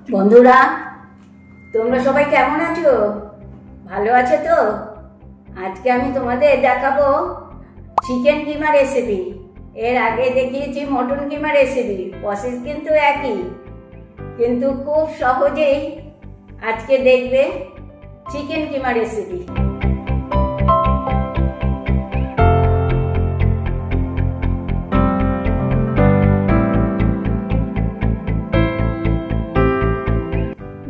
বন্ধুরা, তোমরা সবাই কেমন আছো? ভালো আছো তো? আজকে আমি তোমাদের দেখাবো চিকেন কিমা রেসিপি। এর আগে দেখিয়েছি মটন কিমা রেসিপি। প্রসেস কিন্তু একই, কিন্তু খুব সহজেই আজকে দেখবে চিকেন কিমা রেসিপি।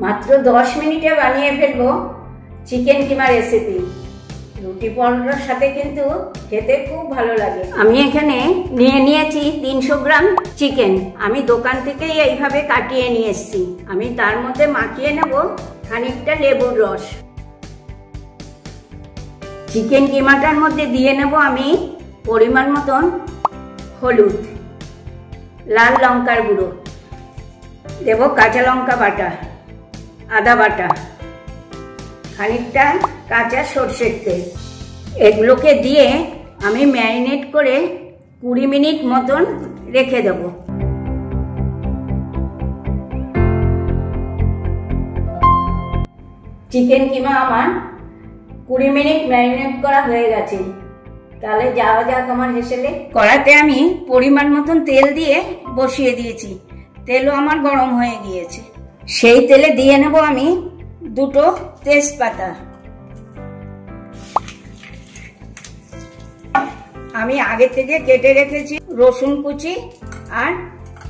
মাত্র 10 মিনিটে বানিয়ে ফেলবো চিকেন কিমা রেসিপি। রুটি পরোটার সাথে কিন্তু খেতে খুব ভালো লাগে। আমি এখানে নিয়ে নিয়েছি 300 গ্রাম চিকেন। আমি দোকান থেকেই এইভাবে কাটিয়ে নিয়ে এসেছি। আমি তার মধ্যে মাখিয়ে নেব খানিকটা লেবুর রস। চিকেন কিমাটার মধ্যে দিয়ে নেব আমি পরিমাণ মতন হলুদ, লাল লঙ্কার গুঁড়ো, দেব কাঁচা লঙ্কা বাটা, আদা বাটা, খানিকটা কাঁচা সরষের তেল। এগুলোকে দিয়ে আমি ম্যারিনেট করে 20 মিনিট মতন রেখে দেব। চিকেন কিমা আমার 20 মিনিট ম্যারিনেট করা হয়ে গেছে। তাহলে যাওয়া যাক আমার হেসেলে। কড়াতে আমি পরিমাণ মতন তেল দিয়ে বসিয়ে দিয়েছি। তেলও আমার গরম হয়ে গিয়েছে। সেই তেলে দিয়ে নেব আমি 2টো তেজপাতা। আমি আগে থেকে কেটে রেখেছি রসুন কুচি আর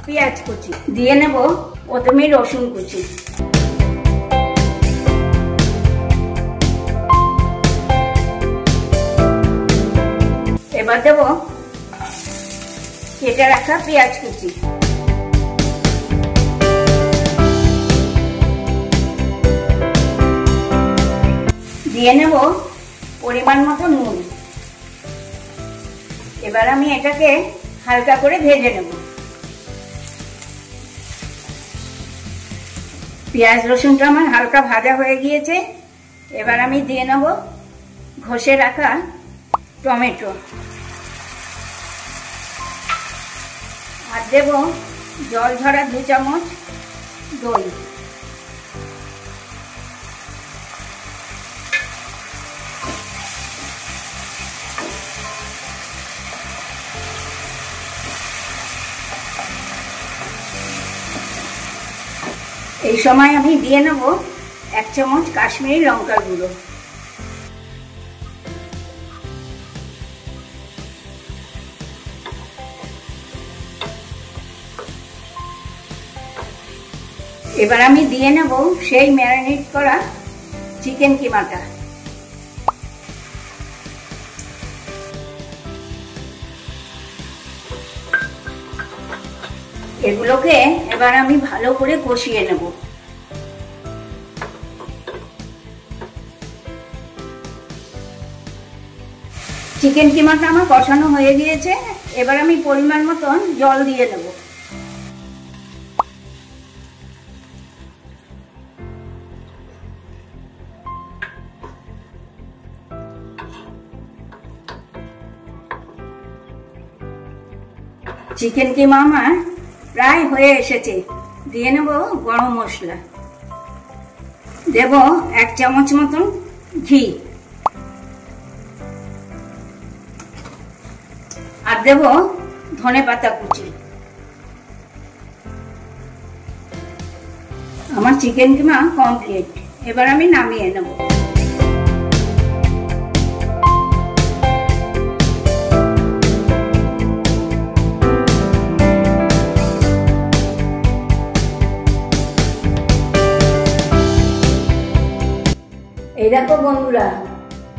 পেঁয়াজ কুচি। দিয়ে নেব প্রথমে রসুন কুচি। এবার দেব কেটে রাখা পেঁয়াজ কুচি। দিয়ে নেব পরিমাণ মতো নুন। এবার আমি এটাকে হালকা করে ভেজে নেব। পেঁয়াজ রসুনটা আমার হালকা ভাজা হয়ে গিয়েছে। এবার আমি দিয়ে নেব ঘষে রাখা টমেটো আর দেব জল ঝরা 2 চামচ দই। এই সময় আমি দিয়ে নেব 1 চামচ কাশ্মীরি লঙ্কার গুঁড়ো। এবার আমি দিয়ে নেব সেই ম্যারিনেট করা চিকেন কিমাটা। এগুলোকে এবার আমি ভালো করে কষিয়ে নেব। চিকেন কিমাটা আমার কষানো হয়ে গিয়েছে। এবার আমি পরিমাণ মতন জল দিয়ে নেব। চিকেন কিমা আমার প্রায় হয়ে এসেছে। দিয়ে নেব গরম মশলা। দেব 1 চামচ মতন ঘি আর দেব ধনেপাতা কুচি। আমার চিকেন কিমা কমপ্লিট। এবার আমি নামিয়ে নেব। এই দেখো বন্ধুরা,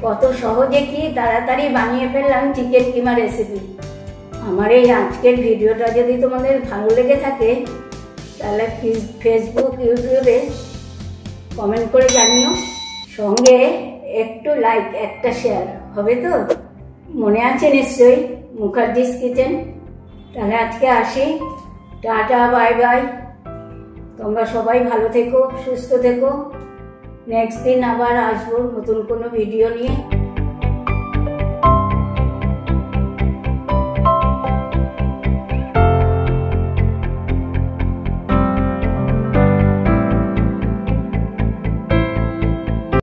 কত সহজে কি তাড়াতাড়ি বানিয়ে ফেললাম চিকেন কিমা রেসিপি। আমার এই আজকের ভিডিওটা যদি তোমাদের ভালো লেগে থাকে তাহলে ফেসবুক, ইউটিউবে কমেন্ট করে জানিও। সঙ্গে একটু লাইক, একটা শেয়ার হবে তো? মনে আছে নিশ্চয়ই মুখার্জিস কিচেন। তাহলে আজকে আসি। Tata, bye bye. তোমরা সবাই ভালো থেকো, সুস্থ থেকো। নেক্সট দিন আবার আসবো নতুন কোনো ভিডিও নিয়ে।